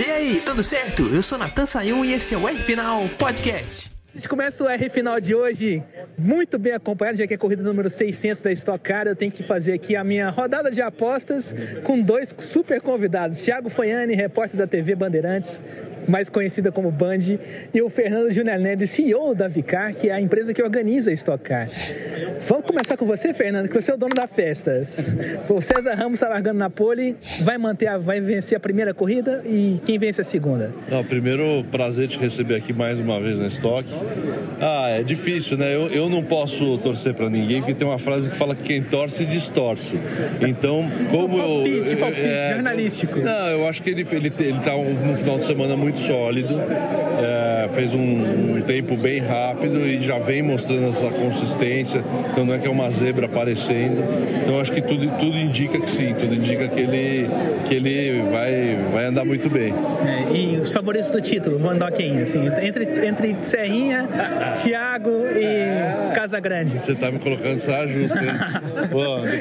E aí, tudo certo? Eu sou Natan Sayun e esse é o R-Final Podcast. A gente começa o R-Final de hoje muito bem acompanhado, já que é a corrida número 600 da Stock Car. Eu tenho que fazer aqui a minha rodada de apostas com dois super convidados. Thiago Faiani, repórter da TV Bandeirantes, mais conhecida como Band, e o Fernando Giulianelli, CEO da Vicar, que é a empresa que organiza a Stock Car. Vamos começar com você, Fernando, que você é o dono da festa. O César Ramos está largando na pole, vai vencer a primeira corrida, e quem vence a segunda? Primeiro, prazer te receber aqui mais uma vez na Stock. É difícil, né? Eu não posso torcer para ninguém, porque tem uma frase que fala que quem torce, distorce. Então, como palpite jornalístico. Não, eu acho que ele tá num final de semana muito sólido, fez um tempo bem rápido e já vem mostrando essa consistência. Então não é que é uma zebra aparecendo. Então acho que tudo indica que sim, tudo indica que ele vai andar muito bem. E os favoritos do título vão andar quem? Assim, entre Serrinha, Thiago e Casagrande. Você tá me colocando essa justa, hein?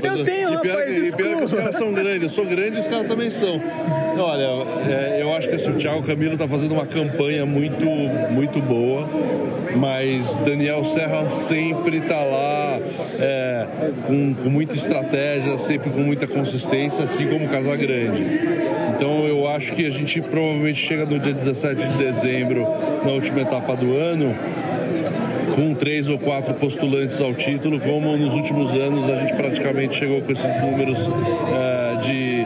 Eu tenho uma coisa, e pior que os caras são grandes. Eu sou grande e os caras também são. Olha, eu acho que o Thiago Camilo tá fazendo uma campanha muito, muito boa, mas Daniel Serra sempre tá lá com muita estratégia, sempre com muita consistência, assim como o Casagrande. Então eu acho que a gente provavelmente chega no dia 17 de dezembro, na última etapa do ano, com 3 ou 4 postulantes ao título, como nos últimos anos a gente praticamente chegou com esses números de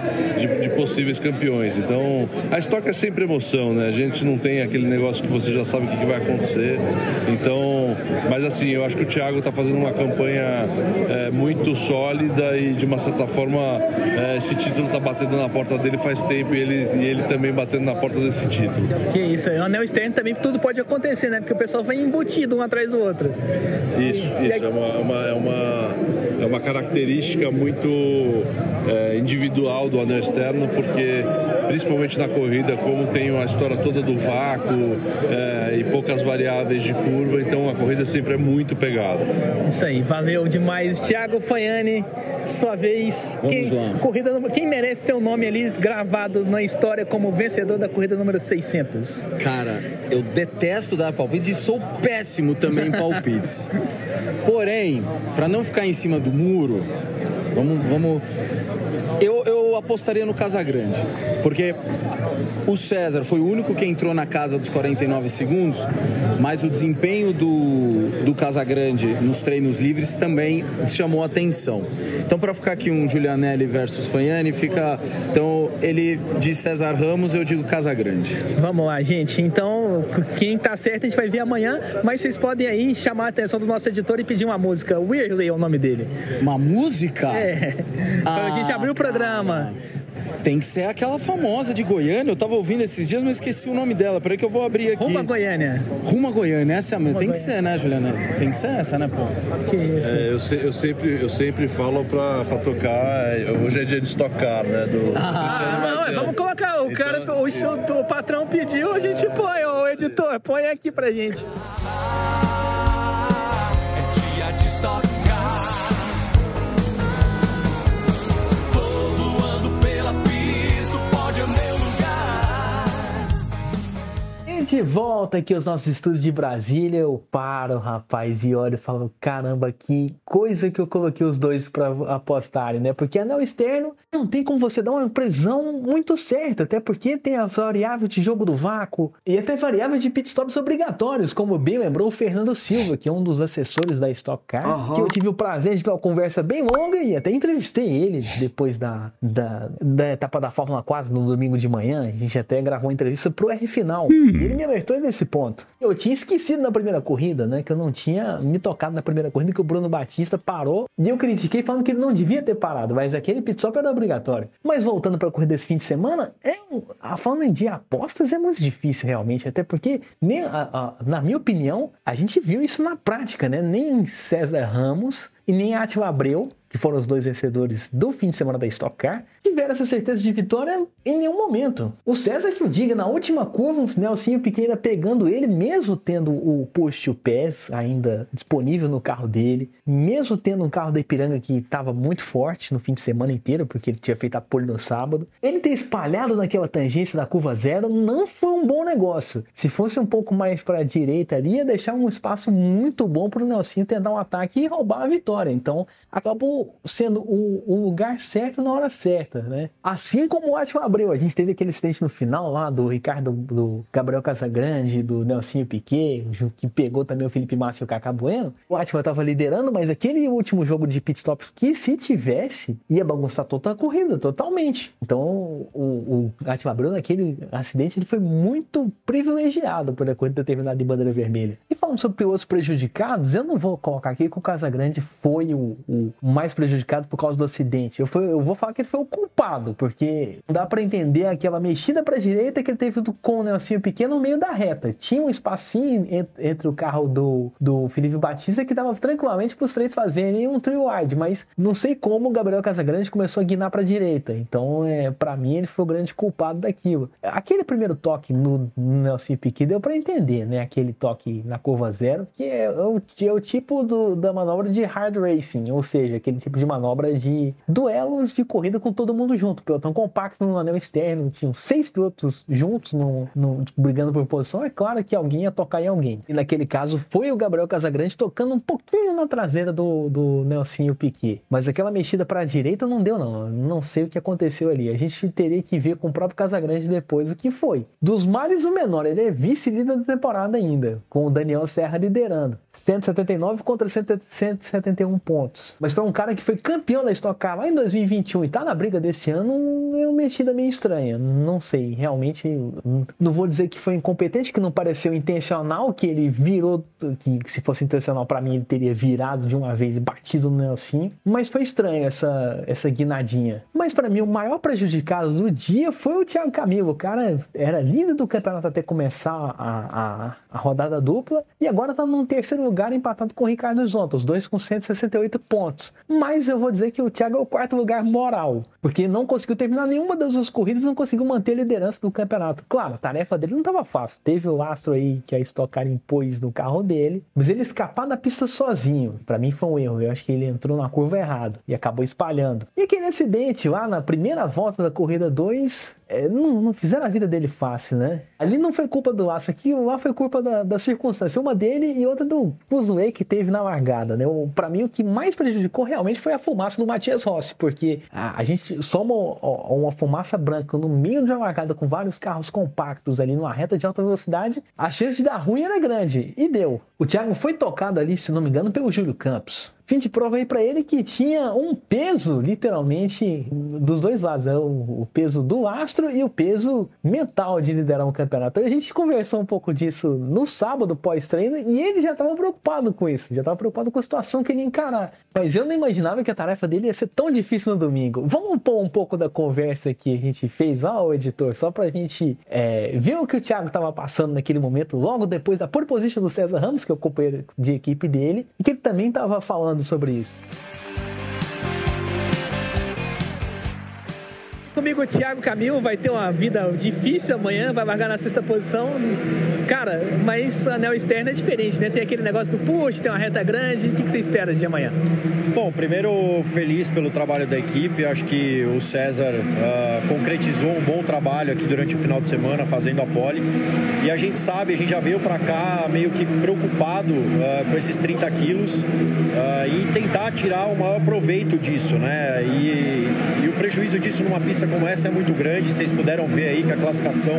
possíveis campeões. Então a Stock é sempre emoção, né? A gente não tem aquele negócio que você já sabe o que vai acontecer. Então, mas assim, eu acho que o Thiago está fazendo uma campanha muito sólida e de uma certa forma esse título está batendo na porta dele faz tempo e ele também batendo na porta desse título. Que isso, o anel externo também tudo pode acontecer, né? Porque o pessoal vai embutido um atrás do outro. Isso, é uma característica muito individual do anel externo, porque principalmente na corrida, como tem a história toda do vácuo e poucas variáveis de curva, então a corrida sempre é muito pegada. Isso aí, valeu demais. Thiago Faiani, sua vez. Quem merece ter o nome ali gravado na história como vencedor da corrida número 600? Cara, eu detesto dar palpite e sou péssimo também em palpites. Porém, para não ficar em cima do muro, vamos... Eu apostaria no Casagrande, porque o César foi o único que entrou na casa dos 49 segundos, mas o desempenho do Casagrande nos treinos livres também chamou a atenção. Então, para ficar aqui um Giulianelli versus Faiani, então ele diz César Ramos, eu digo Casagrande. Vamos lá, gente. Então, quem tá certo a gente vai ver amanhã, mas vocês podem aí chamar a atenção do nosso editor e pedir uma música. Weirdly é o nome dele. Uma música? Pra gente abrir o programa. Tem que ser aquela famosa de Goiânia. Eu tava ouvindo esses dias, mas esqueci o nome dela. Peraí que eu vou abrir aqui. Rumo a Goiânia. Rumo a Goiânia, essa é a mesma. Tem que ser, né, Juliana? Tem que ser essa, né, pô? Que isso? Eu sempre falo pra tocar. Hoje é dia de estocar, né? Vamos colocar. O cara, o patrão pediu, a gente põe. O editor, põe aqui pra gente. É dia de estocar. De volta aqui aos nossos estúdios de Brasília, eu paro, rapaz, e olho e falo, caramba, que coisa que eu coloquei os dois pra apostarem, né? Porque anel externo não tem como você dar uma previsão muito certa, até porque tem a variável de jogo do vácuo e até variável de pitstops obrigatórios, como bem lembrou o Fernando Silva, que é um dos assessores da Stock Car, que eu tive o prazer de ter uma conversa bem longa e até entrevistei ele depois da etapa da Fórmula 4 no domingo de manhã. A gente até gravou uma entrevista pro R-Final. E ele me alertou nesse ponto. Eu tinha esquecido na primeira corrida, né? Que eu não tinha me tocado na primeira corrida, que o Bruno Batista parou. E eu critiquei falando que ele não devia ter parado, mas aquele pit stop era obrigatório. Mas voltando para a corrida desse fim de semana, falando de apostas é muito difícil realmente, até porque, na minha opinião, a gente viu isso na prática, né? Nem César Ramos e nem Átila Abreu, que foram os dois vencedores do fim de semana da Stock Car, tiveram essa certeza de vitória em nenhum momento. O César que o diga, na última curva, o Nelsinho Piquet pegando ele, mesmo tendo o push to pass ainda disponível no carro dele, mesmo tendo um carro da Ipiranga que estava muito forte no fim de semana inteiro, porque ele tinha feito a pole no sábado, ele ter espalhado naquela tangência da curva 0 não foi um bom negócio. Se fosse um pouco mais para a direita ali, ia deixar um espaço muito bom para o Nelsinho tentar um ataque e roubar a vitória. Então acabou sendo o lugar certo na hora certa, né? Assim como o Atila Abreu, a gente teve aquele acidente no final lá do Ricardo, do Gabriel Casagrande, do Nelsinho Piquet, que pegou também o Felipe Massa e o Cacá Bueno. O Atila estava liderando, mas aquele último jogo de pitstops que se tivesse, ia bagunçar toda a corrida, totalmente. Então o Atila Abreu naquele acidente ele foi muito privilegiado por a corrida ter terminado de bandeira vermelha. E falando sobre pilotos prejudicados, eu não vou colocar aqui que o Casagrande foi o mais prejudicado por causa do acidente. Eu vou falar que ele foi o culpado, porque não dá para entender aquela mexida para a direita que ele teve com o Nelsinho Piquet no meio da reta. Tinha um espacinho entre o carro do Felipe Batista que dava tranquilamente para os três fazerem um trio wide, mas não sei como o Gabriel Casagrande começou a guinar para a direita. Então, para mim, ele foi o grande culpado daquilo. Aquele primeiro toque no Nelsinho Piquet deu para entender, né? Aquele toque na curva 0, que é o tipo da manobra de hard racing, ou seja, aquele tipo de manobra de duelos de corrida com todo mundo junto, pelotão compacto no anel externo, tinham 6 pilotos juntos brigando por posição, é claro que alguém ia tocar em alguém. E naquele caso foi o Gabriel Casagrande tocando um pouquinho na traseira do Nelsinho Piquet, mas aquela mexida para a direita não deu não sei o que aconteceu ali, a gente teria que ver com o próprio Casagrande depois o que foi. Dos males o menor, ele é vice-líder da temporada ainda, com o Daniel Serra liderando, 179 contra 171 pontos, mas para um cara que foi campeão da Stock Car lá em 2021 e tá na briga desse ano, é uma metida meio estranha, não sei, realmente não vou dizer que foi incompetente, que não pareceu intencional, que ele virou, que se fosse intencional para mim ele teria virado de uma vez e batido no Nelsinho, mas foi estranho essa guinadinha. Mas para mim o maior prejudicado do dia foi o Thiago Camilo, o cara era líder do campeonato até começar a rodada dupla e agora tá num terceiro lugar empatado com o Ricardo Zonta, os dois com 168 pontos, mas eu vou dizer que o Thiago é o quarto lugar moral, porque não conseguiu terminar nenhuma das duas corridas, não conseguiu manter a liderança do campeonato. Claro, a tarefa dele não estava fácil, teve o lastro aí que a Stock Car impôs no carro dele, mas ele escapar da pista sozinho, para mim foi um erro, eu acho que ele entrou na curva errada e acabou espalhando. E aquele acidente lá na primeira volta da corrida 2, não fizeram a vida dele fácil, né? Ali não foi culpa do lastro, aqui lá foi culpa da circunstância, uma dele e outra do fuzuê que teve na largada, né? Para mim o que mais prejudicou realmente foi a fumaça do Matias Rossi, porque a gente soma uma fumaça branca no meio de uma largada com vários carros compactos ali numa reta de alta velocidade, a chance de dar ruim era grande, e deu. O Thiago foi tocado ali, se não me engano, pelo Júlio Campos. Fim de prova aí pra ele que tinha um peso, literalmente, dos dois lados, né? O peso do lastro e o peso mental de liderar um campeonato. A gente conversou um pouco disso no sábado pós-treino e ele já estava preocupado com isso, já estava preocupado com a situação que ele ia encarar. Mas eu não imaginava que a tarefa dele ia ser tão difícil no domingo. Vamos pôr um pouco da conversa que a gente fez lá, ô editor, só pra gente ver o que o Thiago estava passando naquele momento, logo depois da pole position do César Ramos, que é o companheiro de equipe dele, e que ele também estava falando sobre isso. Comigo o Thiago Camilo vai ter uma vida difícil amanhã, vai largar na 6ª posição. Cara, mas anel externo é diferente, né? Tem aquele negócio do push, tem uma reta grande. O que você espera de amanhã? Bom, primeiro feliz pelo trabalho da equipe. Acho que o César concretizou um bom trabalho aqui durante o final de semana fazendo a pole. E a gente sabe, a gente já veio para cá meio que preocupado com esses 30 quilos e tentar tirar o maior proveito disso, né? E o prejuízo disso numa pista como essa é muito grande. Vocês puderam ver aí que a classificação,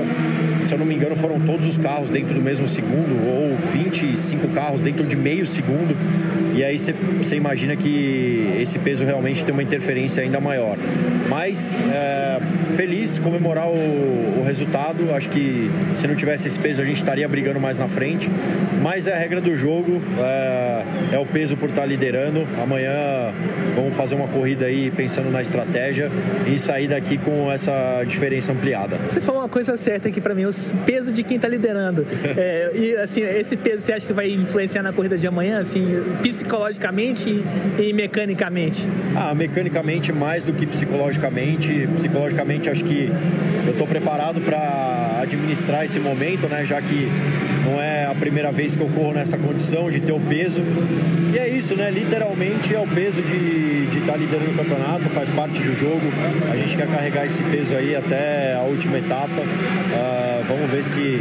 se eu não me engano, foram todos os carros dentro do mesmo segundo, ou 25 carros dentro de meio segundo. E aí você imagina que esse peso realmente tem uma interferência ainda maior. Mas feliz, comemorar o resultado. Acho que se não tivesse esse peso a gente estaria brigando mais na frente, mas é a regra do jogo, é o peso por estar liderando. Amanhã vamos fazer uma corrida aí pensando na estratégia e sair daqui com essa diferença ampliada. Você falou uma coisa certa aqui pra mim, o peso de quem tá liderando. E assim, esse peso você acha que vai influenciar na corrida de amanhã, assim, psicologicamente e mecanicamente? Mecanicamente mais do que psicologicamente. Psicologicamente acho que eu estou preparado para administrar esse momento, né? Já que não é a primeira vez que eu corro nessa condição de ter o peso. E é isso, né? Literalmente é o peso de estar liderando o campeonato, faz parte do jogo. A gente quer carregar esse peso aí até a última etapa. Vamos ver se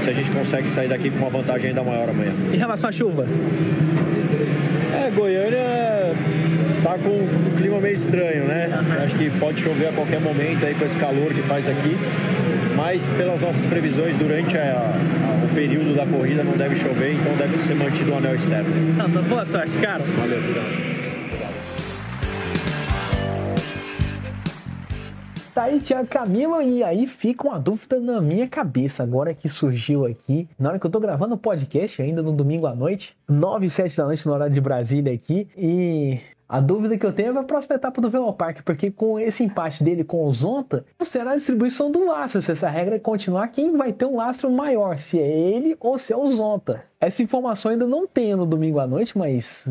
a gente consegue sair daqui com uma vantagem ainda maior amanhã. Em relação à chuva? Goiânia tá com um clima meio estranho, né? Acho que pode chover a qualquer momento aí com esse calor que faz aqui, mas pelas nossas previsões durante o período da corrida não deve chover, então deve ser mantido o anel externo. Boa sorte, cara. Valeu, obrigado. Tá aí, Thiago Camilo, e aí fica uma dúvida na minha cabeça, agora que surgiu aqui, na hora que eu tô gravando o podcast, ainda no domingo à noite, 9 e 7 da noite no horário de Brasília aqui, e a dúvida que eu tenho é a próxima etapa do Velopark, porque com esse empate dele com o Zonta, será a distribuição do lastro, se essa regra continuar, quem vai ter um lastro maior, se é ele ou se é o Zonta. Essa informação ainda não tenho no domingo à noite, mas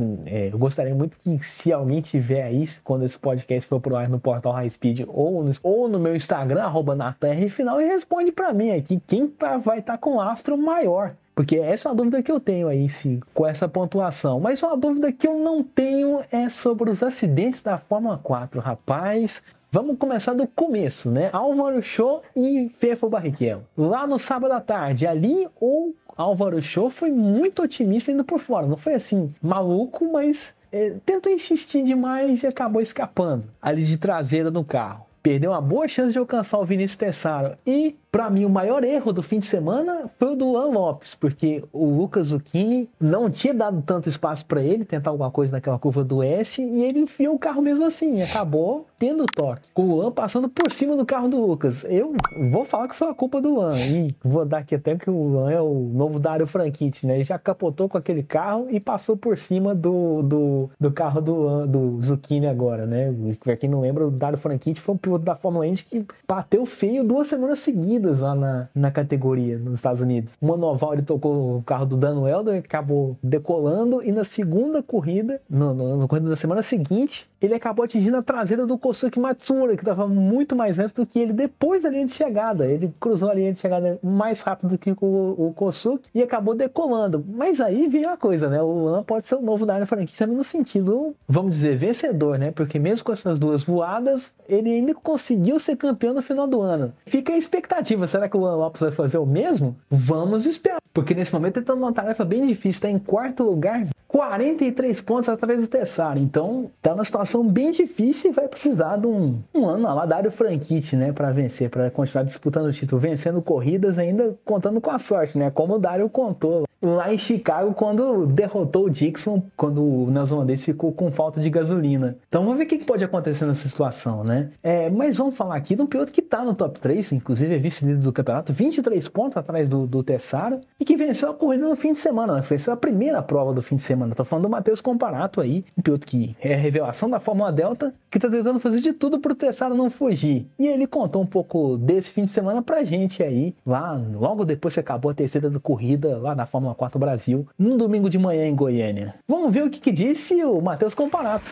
eu gostaria muito que, se alguém tiver aí, quando esse podcast for pro ar no portal High Speed ou no meu Instagram, @natanrfinal, e responde pra mim aqui quem vai estar com lastro maior. Porque essa é uma dúvida que eu tenho aí, com essa pontuação. Mas uma dúvida que eu não tenho é sobre os acidentes da Fórmula 4, rapaz. Vamos começar do começo, né? Álvaro Show e Fefo Barrichello. Lá no sábado à tarde, ali o Álvaro Show foi muito otimista indo por fora. Não foi assim, maluco, mas tentou insistir demais e acabou escapando ali de traseira no carro. Perdeu uma boa chance de alcançar o Vinícius Tessaro. E, para mim, o maior erro do fim de semana foi o do Juan Lopes, porque o Lucas Zucchini não tinha dado tanto espaço para ele tentar alguma coisa naquela curva do S, e ele enfiou o carro mesmo assim, e acabou tendo toque. Com o Juan passando por cima do carro do Lucas. Eu vou falar que foi a culpa do Juan, e vou dar aqui até que o Juan é o novo Dario Franchitti, né? Ele já capotou com aquele carro e passou por cima do carro do Zucchini agora, né? Pra quem não lembra, o Dario Franchitti foi um piloto da Fórmula Indy que bateu feio 2 semanas seguidas lá na categoria nos Estados Unidos. Uma Noval, ele tocou o carro do Dan Welder, acabou decolando, e na segunda corrida, na corrida da semana seguinte, ele acabou atingindo a traseira do Kosuke Matsura, que estava muito mais lento do que ele depois da linha de chegada. Ele cruzou a linha de chegada mais rápido do que o Kosuke e acabou decolando. Mas aí veio a coisa, né? O Juan pode ser o novo Dario Franchitti no sentido, vamos dizer, vencedor, né? Porque mesmo com essas 2 voadas, ele ainda conseguiu ser campeão no final do ano. Fica a expectativa, será que o Juan Lopes vai fazer o mesmo? Vamos esperar, porque nesse momento ele está numa tarefa bem difícil, está em 4º lugar, 43 pontos atrás do Tessaro, então tá numa situação bem difícil e vai precisar de um ano lá, Dario Franchitti, né, para vencer, para continuar disputando o título, vencendo corridas, ainda contando com a sorte, né, como o Dario contou lá em Chicago, quando derrotou o Dixon, quando o neozelandês ficou com falta de gasolina. Então vamos ver o que pode acontecer nessa situação, né? Mas vamos falar aqui de um piloto que tá no top 3, inclusive é vice-líder do campeonato, 23 pontos atrás do Tessaro, e que venceu a corrida no fim de semana, né? Foi a primeira prova do fim de semana. Tô falando do Matheus Comparato aí, um piloto que é a revelação da Fórmula Delta, que tá tentando fazer de tudo pro Tessaro não fugir. E ele contou um pouco desse fim de semana pra gente aí, lá logo depois que acabou a terceira corrida lá na Fórmula 4 Brasil, num domingo de manhã em Goiânia. Vamos ver o que disse o Matheus Comparato.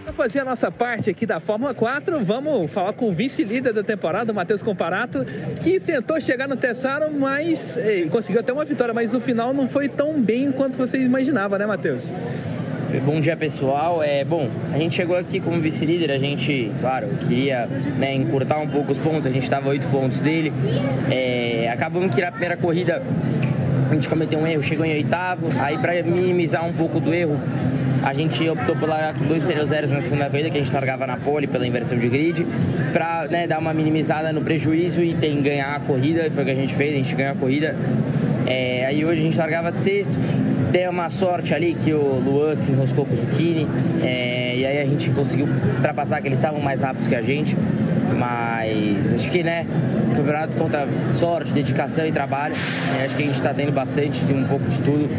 Para fazer a nossa parte aqui da Fórmula 4, vamos falar com o vice-líder da temporada, o Matheus Comparato, que tentou chegar no Tessaro, mas conseguiu até uma vitória, mas no final não foi tão bem quanto você imaginava, né, Matheus? Bom dia, pessoal. Bom, a gente chegou aqui como vice-líder, a gente, claro, queria encurtar um pouco os pontos, a gente estava a 8 pontos dele. Acabamos que na primeira corrida a gente cometeu um erro, chegou em 8º, aí para minimizar um pouco do erro, a gente optou por largar com 2 pneus zeros na segunda corrida, que a gente largava na pole pela inversão de grid, para dar uma minimizada no prejuízo e ganhar a corrida, foi o que a gente fez, a gente ganhou a corrida. Aí hoje a gente largava de 6º, deu uma sorte ali que o Luan se enroscou com o Zucchini, e aí a gente conseguiu ultrapassar, que eles estavam mais rápidos que a gente. Mas acho que, né, campeonato contra sorte, dedicação e trabalho, acho que a gente está tendo bastante de um pouco de tudo.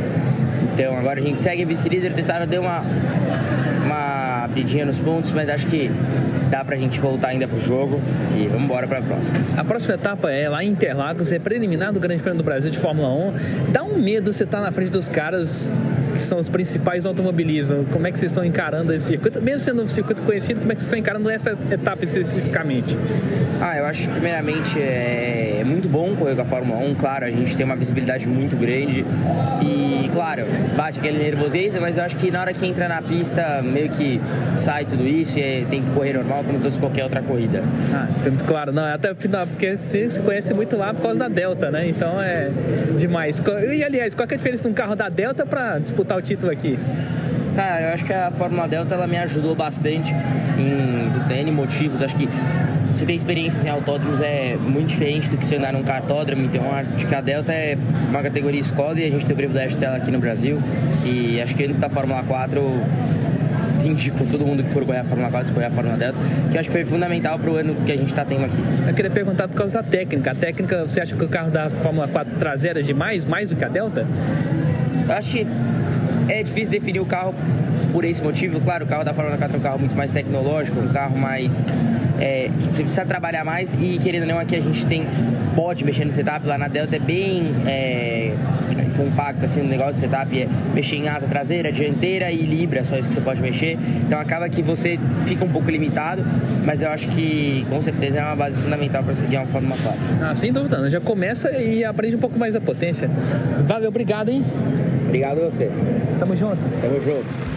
Então agora a gente segue vice-líder. O Tessaro deu uma abridinha nos pontos, mas acho que dá pra gente voltar ainda pro jogo e vamos embora pra próxima. A próxima etapa é lá em Interlagos, é preliminar do Grande Prêmio do Brasil de Fórmula 1. Dá um medo você estar na frente dos caras que são os principais do automobilismo. Como é que vocês estão encarando esse circuito? Mesmo sendo um circuito conhecido, como é que vocês estão encarando essa etapa especificamente? Eu acho que primeiramente é muito bom correr com a Fórmula 1, claro, a gente tem uma visibilidade muito grande e, claro, bate aquele nervosismo, mas eu acho que na hora que entra na pista, meio que sai tudo isso e tem que correr normal, como se fosse qualquer outra corrida. Claro, não, até o final, porque você se conhece muito lá por causa da Delta, né? Então é demais. E, aliás, qual que é a diferença de um carro da Delta para disputar o título aqui? Cara, eu acho que a Fórmula Delta ela me ajudou bastante em N motivos. Acho que você tem experiência em autódromos é muito diferente do que você andar num cartódromo. Então acho que a Delta é uma categoria Skoda e a gente tem o privilégio dela aqui no Brasil. E acho que antes da Fórmula 4 indico todo mundo que for correr a Fórmula 4, correr a Fórmula Delta, que eu acho que foi fundamental para o ano que a gente está tendo aqui. Eu queria perguntar por causa da técnica. A técnica, você acha que o carro da Fórmula 4 traseira é demais, mais do que a Delta? Eu acho que é difícil definir o carro por esse motivo. Claro, o carro da Fórmula 4 é um carro muito mais tecnológico, um carro mais... que você precisa trabalhar mais e, querendo ou não, aqui a gente pode mexer no setup. Lá na Delta é bem compacto, assim, o negócio do setup é mexer em asa traseira, dianteira e libra, só isso que você pode mexer. Então acaba que você fica um pouco limitado, mas eu acho que com certeza é uma base fundamental para seguir uma Fórmula 4. Sem dúvida, não. Já começa e aprende um pouco mais da potência. Valeu, obrigado, hein? Obrigado a você. Tamo junto. Tamo junto.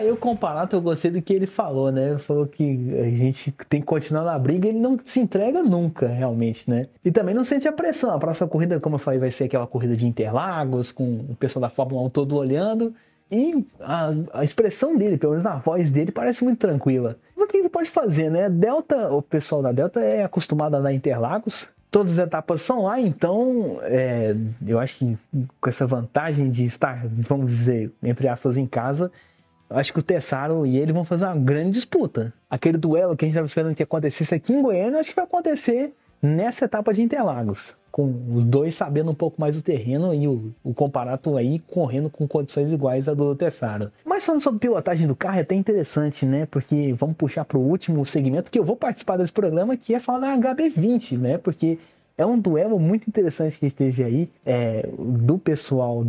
Eu com o Panato, eu gostei do que ele falou, né? Ele falou que a gente tem que continuar na briga e ele não se entrega nunca, realmente, né? E também não sente a pressão. A próxima corrida, como eu falei, vai ser aquela corrida de Interlagos, com o pessoal da Fórmula 1 todo olhando. E a expressão dele, pelo menos na voz dele, parece muito tranquila. O que ele pode fazer, né? O pessoal da Delta é acostumado a andar em Interlagos. Todas as etapas são lá, então eu acho que com essa vantagem de estar, vamos dizer, entre aspas, em casa, eu acho que o Tessaro e ele vão fazer uma grande disputa. Aquele duelo que a gente estava esperando que acontecesse aqui em Goiânia, acho que vai acontecer nessa etapa de Interlagos, com os dois sabendo um pouco mais do terreno e o Comparato aí correndo com condições iguais à do Tessaro. Mas falando sobre pilotagem do carro, é até interessante, né? Porque vamos puxar para o último segmento que eu vou participar desse programa, que é falar da HB20, né? Porque é um duelo muito interessante que a gente teve aí, do pessoal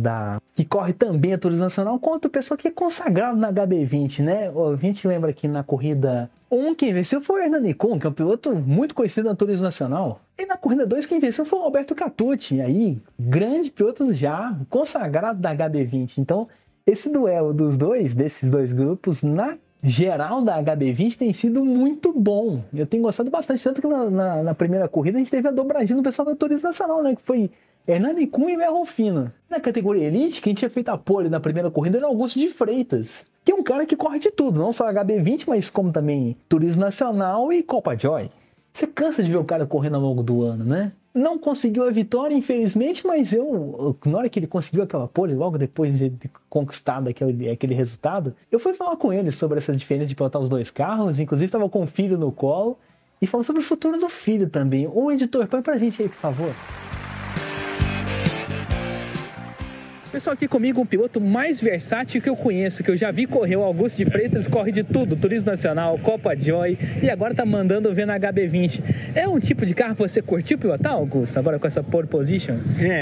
que corre também a Turismo Nacional contra o pessoal que é consagrado na HB20, né? A gente lembra que na corrida 1 quem venceu foi o Hernani Kuhn, que é um piloto muito conhecido na Turismo Nacional. E na corrida 2 quem venceu foi o Roberto Catucci, aí grande piloto já consagrado da HB20. Então esse duelo desses dois grupos na geral da HB20 tem sido muito bom. Eu tenho gostado bastante, tanto que na primeira corrida a gente teve a dobradinha no pessoal da Turismo Nacional, né? Que foi Hernani Kuhn e Léo Rufino. Na categoria Elite, quem tinha feito a pole na primeira corrida era Augusto de Freitas, que é um cara que corre de tudo, não só HB20, mas como também Turismo Nacional e Copa Joy. Você cansa de ver o cara correndo ao longo do ano, né? Não conseguiu a vitória, infelizmente, mas na hora que ele conseguiu aquela pole, logo depois de ter conquistado aquele resultado, eu fui falar com ele sobre essa diferença de pilotar os dois carros, inclusive estava com o filho no colo, e falando sobre o futuro do filho também. Ô editor, põe pra gente aí, por favor. Pessoal, aqui comigo um piloto mais versátil que eu conheço, que eu já vi correr, o Augusto de Freitas, corre de tudo, Turismo Nacional, Copa Joy, e agora tá mandando ver na HB20. É um tipo de carro que você curtiu pilotar, Augusto, agora com essa pole position?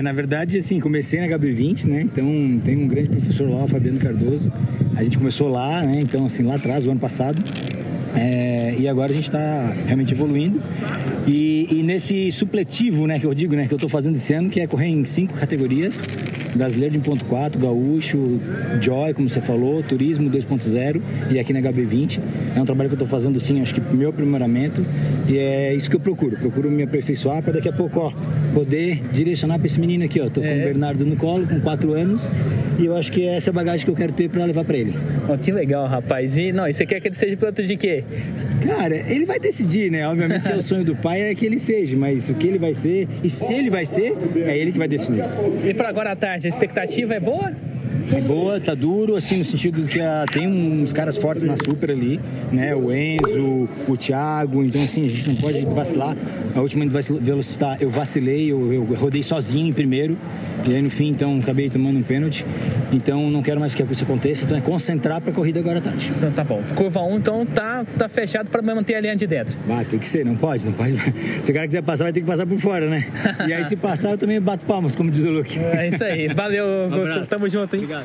Na verdade, assim, comecei na HB20, né, então tem um grande professor lá, o Fabiano Cardoso, a gente começou lá, né, então assim, lá atrás, o ano passado, e agora a gente está realmente evoluindo. E nesse supletivo, né, que eu digo, né, que eu estou fazendo esse ano, que é correr em 5 categorias: brasileiro de 1.4, gaúcho, Joy, como você falou, turismo 2.0 e aqui na HB20. É um trabalho que eu estou fazendo, sim, acho que meu aprimoramento, e é isso que eu procuro me aperfeiçoar para daqui a pouco, ó, poder direcionar para esse menino aqui, ó. Tô com o Bernardo no colo, com 4 anos, e eu acho que essa é a bagagem que eu quero ter para levar para ele. Oh, que legal, rapaz. E você quer que ele seja piloto de quê? Cara, ele vai decidir, né? Obviamente o sonho do pai é que ele seja, mas o que ele vai ser, e se ele vai ser, é ele que vai decidir. E para agora à tarde, a expectativa é boa? É boa, tá duro, assim, no sentido que tem uns caras fortes na Super ali, né? O Enzo, o Thiago, então assim, a gente não pode vacilar. A última velocidade eu vacilei, eu rodei sozinho em primeiro, e aí no fim, então, acabei tomando um pênalti. Então não quero mais que isso aconteça, então é concentrar pra corrida agora à tarde. Então tá bom. Curva 1, então tá fechado pra manter a linha de dentro. Vai, tem que ser, não pode. Se o cara quiser passar, vai ter que passar por fora, né? E aí se passar, eu também bato palmas, como diz o Luke. É isso aí. Valeu, Augusto. Tamo junto, hein? Obrigado.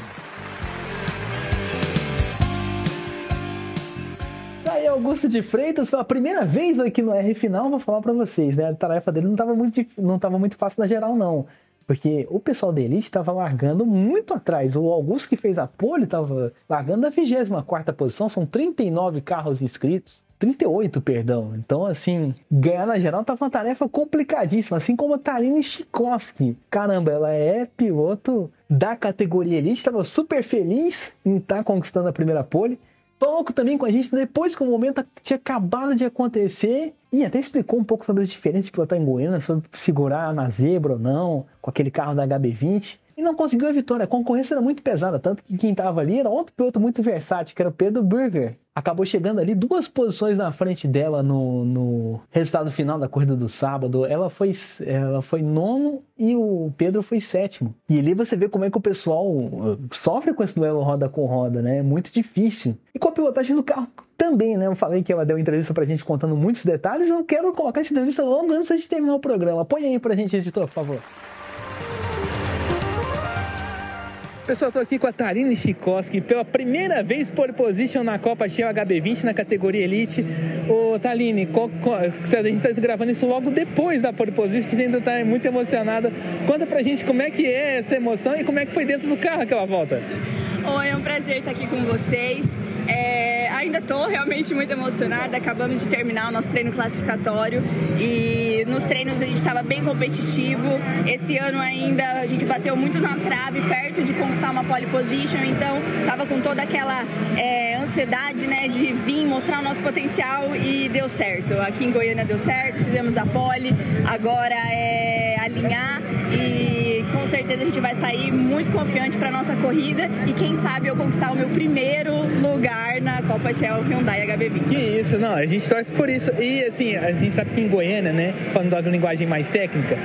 Aí, Augusto de Freitas, foi a primeira vez aqui no R Final, vou falar pra vocês, né? A tarefa dele não tava muito fácil na geral, não. Porque o pessoal da Elite estava largando muito atrás. O Augusto, que fez a pole, estava largando da 24ª posição. São 39 carros inscritos. 38, perdão. Então, assim, ganhar na geral estava uma tarefa complicadíssima. Assim como a Taline Chikoski. Caramba, ela é piloto da categoria Elite. Estava super feliz em estar conquistando a primeira pole. Falou também com a gente depois que o momento tinha acabado de acontecer e até explicou um pouco sobre as diferenças de pilotar em Goiânia, sobre segurar na zebra ou não, com aquele carro da HB20. E não conseguiu a vitória, a concorrência era muito pesada, tanto que quem estava ali era outro piloto muito versátil, que era o Pedro Burger. Acabou chegando ali 2 posições na frente dela no resultado final da corrida do sábado. Ela foi 9º e o Pedro foi 7º. E ali você vê como é que o pessoal sofre com esse duelo roda com roda, né? É muito difícil. E com a pilotagem do carro também, né? Eu falei que ela deu entrevista pra gente contando muitos detalhes. Eu quero colocar essa entrevista logo antes de terminar o programa. Põe aí pra gente, editor, por favor. Pessoal, estou aqui com a Taline Chikoski, pela primeira vez pole position na Copa Shell HB20 na categoria Elite. Ô Taline, a gente está gravando isso logo depois da pole position, você ainda está muito emocionada. Conta pra gente como é que é essa emoção e como é que foi dentro do carro aquela volta. Oi, é um prazer estar aqui com vocês. Ainda estou realmente muito emocionada. Acabamos de terminar o nosso treino classificatório e nos treinos a gente estava bem competitivo. Esse ano ainda a gente bateu muito na trave, perto de conquistar uma pole position, então estava com toda aquela ansiedade, né, de vir mostrar o nosso potencial e deu certo. Aqui em Goiânia deu certo, fizemos a pole, agora é alinhar e com certeza a gente vai sair muito confiante para nossa corrida e quem sabe eu conquistar o meu primeiro lugar na Copa Shell Hyundai HB20. Que isso, não, a gente torce por isso. E assim, a gente sabe que em Goiânia, né, falando da linguagem mais técnica,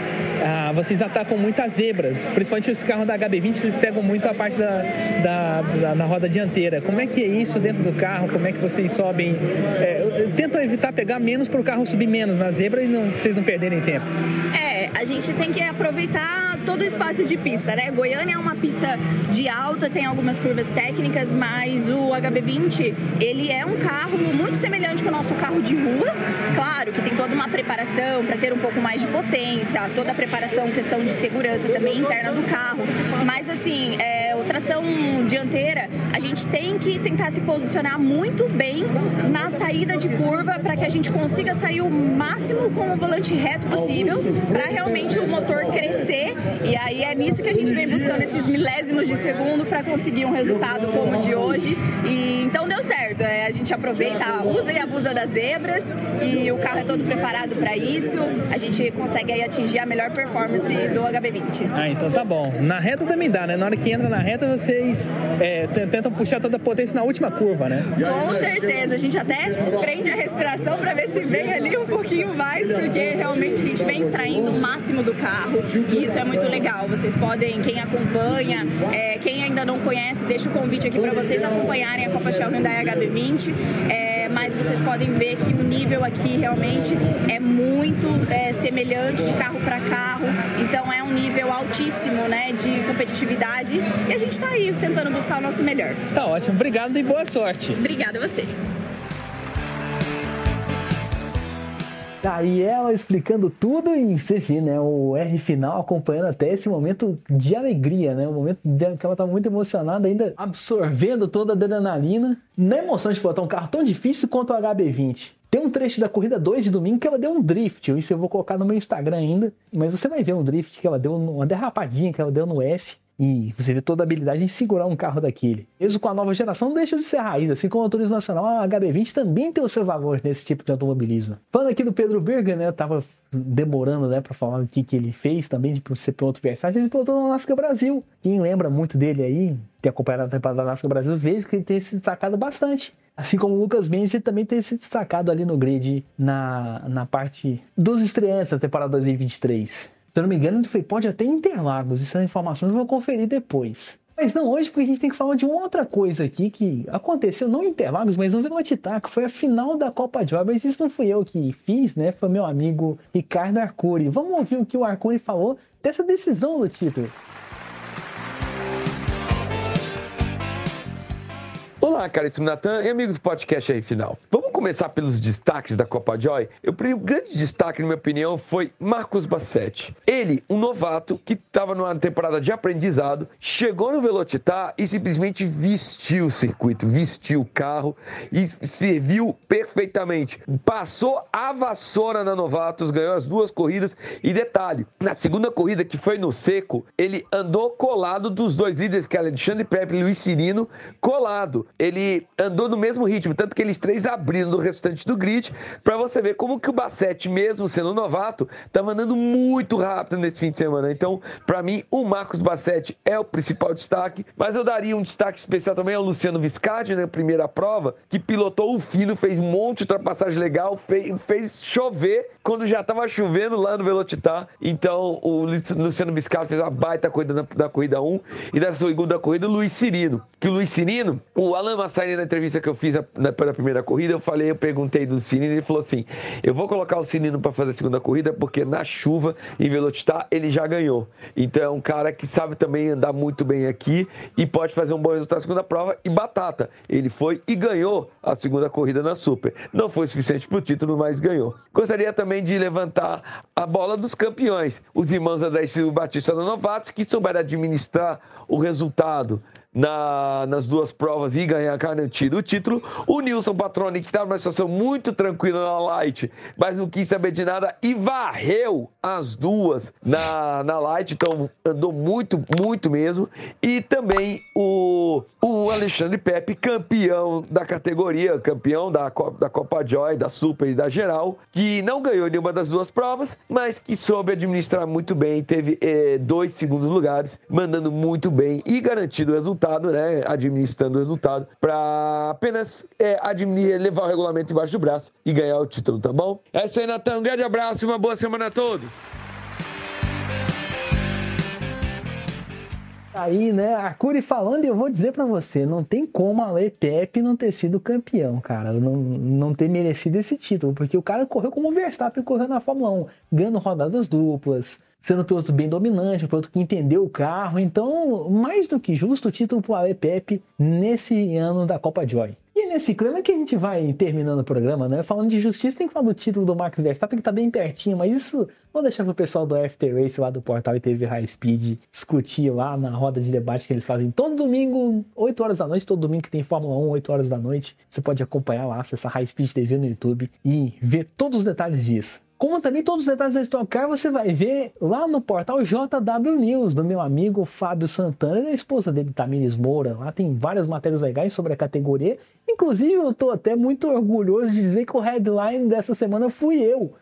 vocês atacam muitas zebras, principalmente os carros da HB20, eles pegam muito a parte na roda dianteira. Como é que é isso dentro do carro? Como é que vocês sobem? Tentam evitar pegar menos para o carro subir menos na zebra e vocês não perderem tempo. A gente tem que aproveitar todo o espaço de pista, né? Goiânia é uma pista de alta, tem algumas curvas técnicas, mas o HB20, ele é um carro muito semelhante com o nosso carro de rua. Claro que tem toda uma preparação para ter um pouco mais de potência, toda a preparação, questão de segurança também interna do carro. Mas assim, tração dianteira, a gente tem que tentar se posicionar muito bem na saída de curva para que a gente consiga sair o máximo com o volante reto possível, para realmente o motor crescer. E aí é nisso que a gente vem buscando esses milésimos de segundo para conseguir um resultado como o de hoje. E então deu certo. A gente aproveita, usa e abusa das zebras e o carro é todo preparado para isso. A gente consegue aí atingir a melhor performance do HB20. Então tá bom. Na reta também dá, né? Na hora que entra na reta, vocês tentam puxar toda a potência na última curva, né? Com certeza. A gente até prende a respiração para ver se vem ali um pouquinho mais, porque realmente a gente vem extraindo o máximo do carro e isso é muito legal. Vocês podem, quem acompanha, quem ainda não conhece, deixa o convite aqui para vocês acompanharem a Copa Shell Hyundai HB20. Mas vocês podem ver que o nível aqui realmente é muito semelhante de carro para carro, então é um nível altíssimo, né, de competitividade e a gente está aí tentando buscar o nosso melhor. Tá ótimo, obrigado e boa sorte. Obrigada a você. Tá aí ela explicando tudo e você vê, né, o R final acompanhando até esse momento de alegria, né, o momento que ela tá muito emocionada, ainda absorvendo toda a adrenalina, na emoção de botar um carro tão difícil quanto o HB20. Tem um trecho da corrida 2 de domingo que ela deu um drift, isso eu vou colocar no meu Instagram ainda, mas você vai ver um drift que ela deu, uma derrapadinha que ela deu no S, e você vê toda a habilidade em segurar um carro daquele. Mesmo com a nova geração, não deixa de ser raiz. Assim como o turismo nacional, a HB20 também tem o seu valor nesse tipo de automobilismo. Falando aqui do Pedro Berger, né? Eu tava demorando, né, pra falar o que ele fez também de ser piloto versátil. Ele pilotou no NASCAR Brasil. Quem lembra muito dele aí, tem acompanhado a temporada da NASCAR Brasil, vê que ele tem se destacado bastante. Assim como o Lucas Mendes, ele também tem se destacado ali no grid na parte dos estreantes da temporada 2023. Se eu não me engano, ele foi pódio até em Interlagos. Essas informações eu vou conferir depois. Mas não hoje, porque a gente tem que falar de uma outra coisa aqui que aconteceu não em Interlagos, mas no Velocitar, que foi a final da Copa Joy. Mas isso não fui eu que fiz, né? Foi meu amigo Ricardo Arcuri. Vamos ouvir o que o Arcuri falou dessa decisão do título. Olá, caríssimo Natan e amigos do podcast aí final. Vamos começar pelos destaques da Copa Joy. O grande destaque, na minha opinião, foi Marcus Bassetti. Ele, um novato que estava numa temporada de aprendizado, chegou no Velocitar e simplesmente vestiu o circuito, vestiu o carro e serviu perfeitamente. Passou a vassoura na Novatos, ganhou as 2 corridas e detalhe, na segunda corrida, que foi no seco, ele andou colado dos 2 líderes, que é Alexandre Pepe e Luiz Cirino, colado. Ele andou no mesmo ritmo, tanto que eles 3 abriram do restante do grid, para você ver como que o Bassetti, mesmo sendo novato, estava andando muito rápido nesse fim de semana. Então, para mim, o Marcus Bassetti é o principal destaque, mas eu daria um destaque especial também ao Luciano Viscardi, na primeira prova, que pilotou o fino, fez um monte de ultrapassagem legal, fez chover quando já estava chovendo lá no Velocitar. Então, o Luciano Viscardi fez uma baita corrida da corrida 1 e da segunda corrida, o Luiz Cirino. Que o Luiz Cirino, o Alan Massari, na entrevista que eu fiz pela primeira corrida, eu perguntei do Cirino, ele falou assim, eu vou colocar o Cirino para fazer a segunda corrida, porque na chuva, em Velocitar, ele já ganhou. Então é um cara que sabe também andar muito bem aqui e pode fazer um bom resultado na segunda prova. E batata, ele foi e ganhou a segunda corrida na Super. Não foi suficiente para o título, mas ganhou. Gostaria também de levantar a bola dos campeões, os irmãos André e Silvio Batista da Novatos, que souberam administrar o resultado nas 2 provas e garantir o título. O Nilson Patroni, que estava numa situação muito tranquila na Light, mas não quis saber de nada e varreu as 2 na Light, então andou muito, muito mesmo. E também o Alexandre Pepe, campeão da categoria, campeão da Copa Joy, da Super e da Geral, que não ganhou nenhuma das 2 provas, mas que soube administrar muito bem, teve 2 segundos lugares, mandando muito bem e garantindo o resultado, né, administrando o resultado, para apenas levar o regulamento embaixo do braço e ganhar o título, tá bom? É isso aí, Natan, um grande abraço e uma boa semana a todos! Aí, né, Arcuri falando, e eu vou dizer pra você, não tem como Ale Pepe não ter sido campeão, cara, não ter merecido esse título, porque o cara correu como o Verstappen correu na Fórmula 1, ganhando rodadas duplas, sendo um piloto bem dominante, um piloto que entendeu o carro. Então, mais do que justo o título pro Ale Pepe nesse ano da Copa Joy. E nesse clima que a gente vai terminando o programa, né? Falando de justiça, tem que falar do título do Max Verstappen, que tá bem pertinho, mas isso vou deixar pro pessoal do After Race lá do portal ITV High Speed discutir lá na roda de debate que eles fazem todo domingo, 8 horas da noite, todo domingo que tem Fórmula 1, 8 horas da noite. Você pode acompanhar lá, acessar High Speed TV no YouTube e ver todos os detalhes disso. Como também todos os detalhes da Stock Car você vai ver lá no portal JW News, do meu amigo Fábio Santana e da esposa dele, Tamires Moura. Lá tem várias matérias legais sobre a categoria. Inclusive, eu estou até muito orgulhoso de dizer que o headline dessa semana fui eu.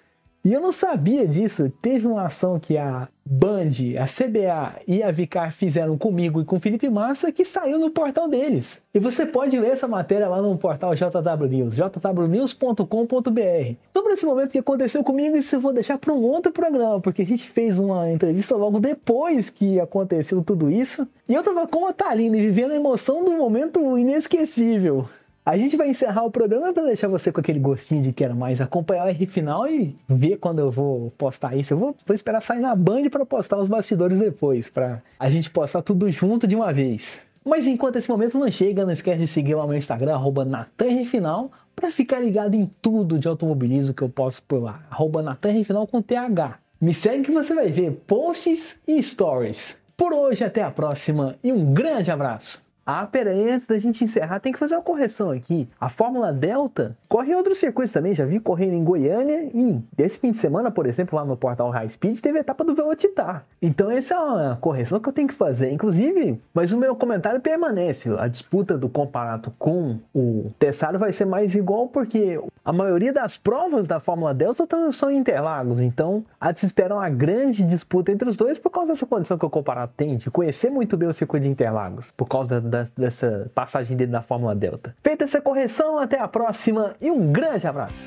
E eu não sabia disso. Teve uma ação que a Band, a CBA e a Vicar fizeram comigo e com o Felipe Massa que saiu no portal deles. E você pode ler essa matéria lá no portal JW News, jwnews.com.br. Sobre esse momento que aconteceu comigo, isso eu vou deixar para um outro programa, porque a gente fez uma entrevista logo depois que aconteceu tudo isso. E eu tava com a Thalina e vivendo a emoção do momento inesquecível. A gente vai encerrar o programa para deixar você com aquele gostinho de quero mais, acompanhar o R final e ver quando eu vou postar isso. Eu vou esperar sair na Band para postar os bastidores depois, para a gente postar tudo junto de uma vez. Mas enquanto esse momento não chega, não esquece de seguir lá no meu Instagram, @NatanRFinal, para ficar ligado em tudo de automobilismo que eu posto por lá. @NathanRFinal com TH. Me segue que você vai ver posts e stories. Por hoje, até a próxima e um grande abraço. Ah, pera aí, antes da gente encerrar, tem que fazer uma correção aqui. A Fórmula Delta corre em outros circuitos também, já vi correndo em Goiânia e desse fim de semana, por exemplo, lá no portal High Speed, teve a etapa do Velocitar. Então essa é uma correção que eu tenho que fazer, inclusive, mas o meu comentário permanece. A disputa do Comparato com o Tessaro vai ser mais igual porque a maioria das provas da Fórmula Delta são em Interlagos, então há de se esperar uma grande disputa entre os dois por causa dessa condição que o Comparato tem de conhecer muito bem o circuito de Interlagos, por causa dessa passagem dele na Fórmula Delta. Feita essa correção, até a próxima e um grande abraço.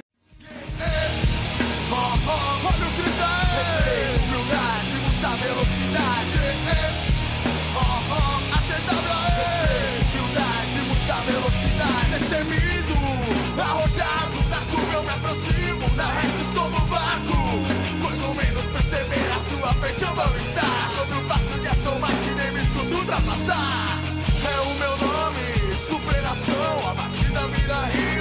Olha o Cris aí, humildade, muita velocidade. A TWA, humildade, muita velocidade. Destemido, arrojado, da curva eu me aproximo, na reta estou no vácuo. Quando menos perceber a sua frente eu vou estar. Quando passo de Aston Martin nem me escuto ultrapassar. É o meu nome, superação, a batida vira rir.